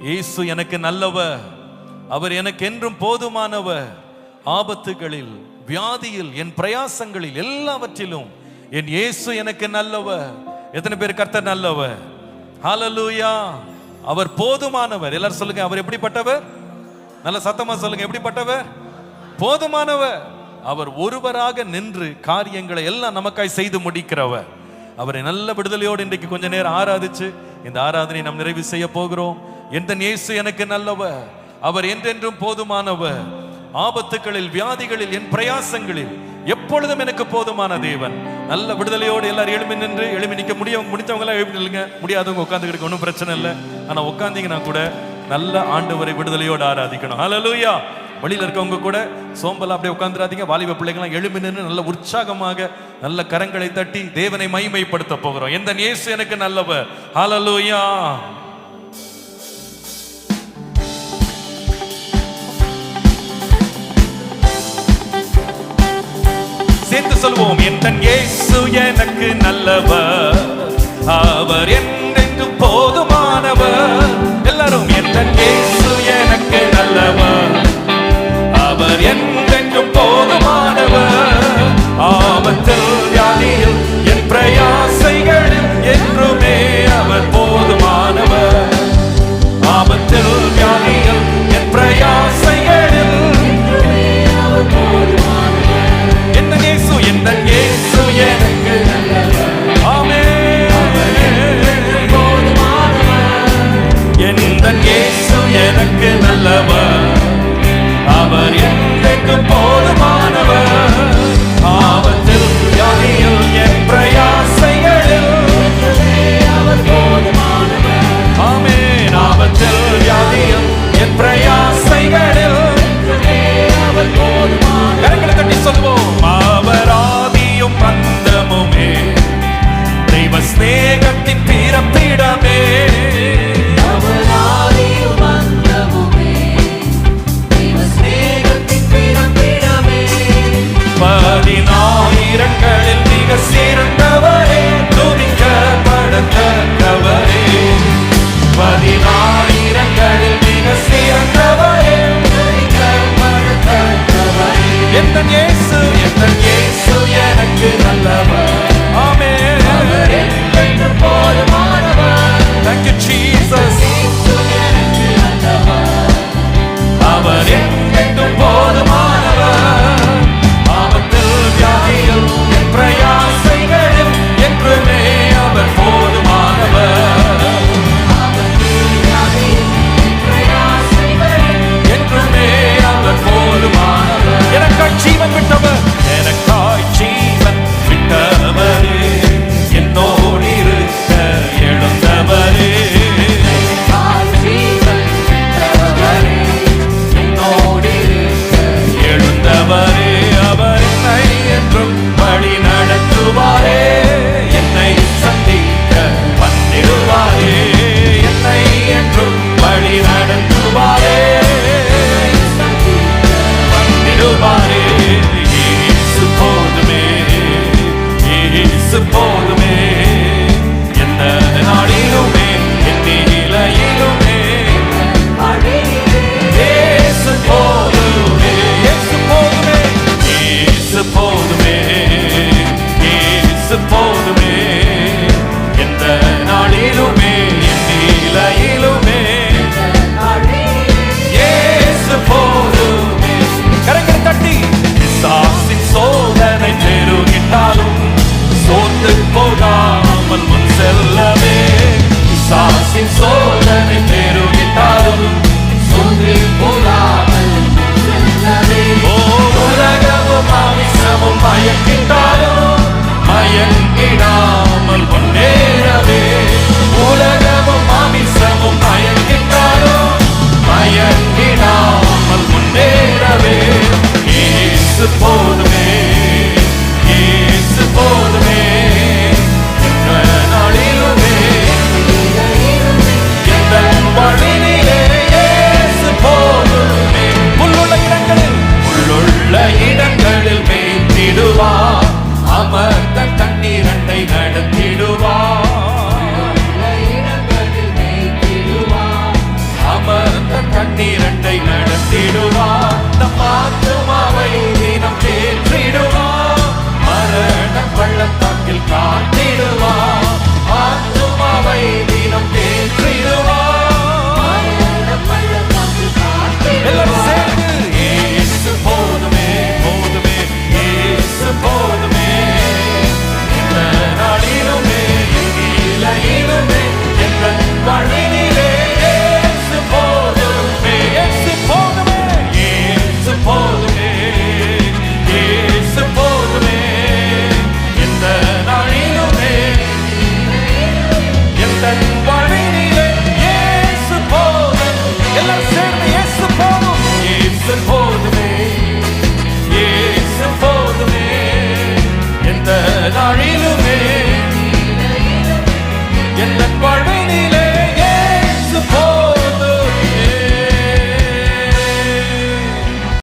இயேசு எனக்கு நல்லவர், அவர் எனக்கு என்றும் போதுமானவர். ஆபத்துகளில், வியாதியில், என் பிரயாசங்களில், எல்லாவற்றிலும் என் இயேசு எனக்கு நல்லவர். எத்தனை பேர் கர்த்தர் நல்லவர்? ஹல்லேலூயா. அவர் போதுமானவர். எல்லாரும் சொல்லுங்க, அவர் எப்படிப்பட்டவர்? நல்ல சத்தமா சொல்லுங்க, எப்படிப்பட்டவர்? போதுமானவர். அவர் ஒருவராக நின்று காரியங்களை எல்லாம் நமக்காய் செய்து முடிக்கிறவர். அவரை நல்ல விடுதலையோடு இன்றைக்கு கொஞ்ச நேரம் ஆராதிச்சு இந்த ஆராதனை நாம் நிறைவு செய்ய போகிறோம். எந்த இயேசு எனக்கு நல்லவர், அவர் என்றென்றும் போதுமானவர். ஆபத்துகளில், வியாதிகளில், என் பிரயாசங்களில் எப்பொழுதும் எனக்கு போதுமான தேவன். நல்ல விடுதலையோடு எல்லாரும் எழுப்பி நிற்க முடிச்சவங்க எல்லாம் எழுப்பி நில்லுங்க. முடியாதவங்க உட்காந்துக்கிட்டு ஒன்றும் பிரச்சனை இல்லை. ஆனா உட்காந்தீங்கன்னா கூட நல்ல ஆண்டவரை விடுதலையோடு ஆராதிக்கணும். ஹல்லேலூயா. வழியில் இருக்கவங்க கூட சோம்பலா அப்படியே உட்காந்துராதீங்க. வாலிப பிள்ளைங்களாம் எழுப்பி நின்று நல்ல உற்சாகமாக நல்ல கரங்களை தட்டி தேவனை மகிமைப்படுத்த போகிறோம். எந்த இயேசு எனக்கு நல்லவர். ஹல்லேலூயா. சேர்ந்து சொல்வோம், எந்த இயேசு எனக்கு நல்லவர், அவர் என்றென்றும் போதுமானவர். எல்லாரும், எந்த இயேசு எனக்கு நல்லவர், அவர் என்றென்றும் போதுமானவர். ஆபத்தில், வியாதியில், என் பிரயாசைகளில் என்றுமே அவர் போதுமானவர். ஆபத்தில், வியாதியில், என் பிரயாசைகளில் என்றுமே அவர் போதுமானவர். எந்த இயேசு, எந்த இயேசு எனக்கு நல்லவர். ஆமென். அவர் என்றென்றும் போதுமானவர். எந்த இயேசு எனக்கு நல்லவர், அவர் என்றென்றும் போதுமானவர். ஆபத்தில், வியாதியில், என் பிரயாசைகளில் அவர் போதுமானவர். ஆமென். ஆபத்தில், வியாதியில், என் பிரயாசைகளில் அவர் போதுமானவர். கரங்களை தட்டி சொல்வோம், அவர் ஆதியும் அந்தமுமே, தெய்வ ஸ்நேகத்தின் பிறப்பிடமே. அவர் ஆதியும் அந்தமுமே, தெய்வ ஸ்நேகத்தின் பிறப்பிடமே. 10,000களில் மிக சிறந்தவரே, துதிக்கப்படத்தக்கவரே. 10,000களில் மிக சிறந்தவரே, துதிக்கப்படத்தக்கவரே. எந்த இயேசு, எந்த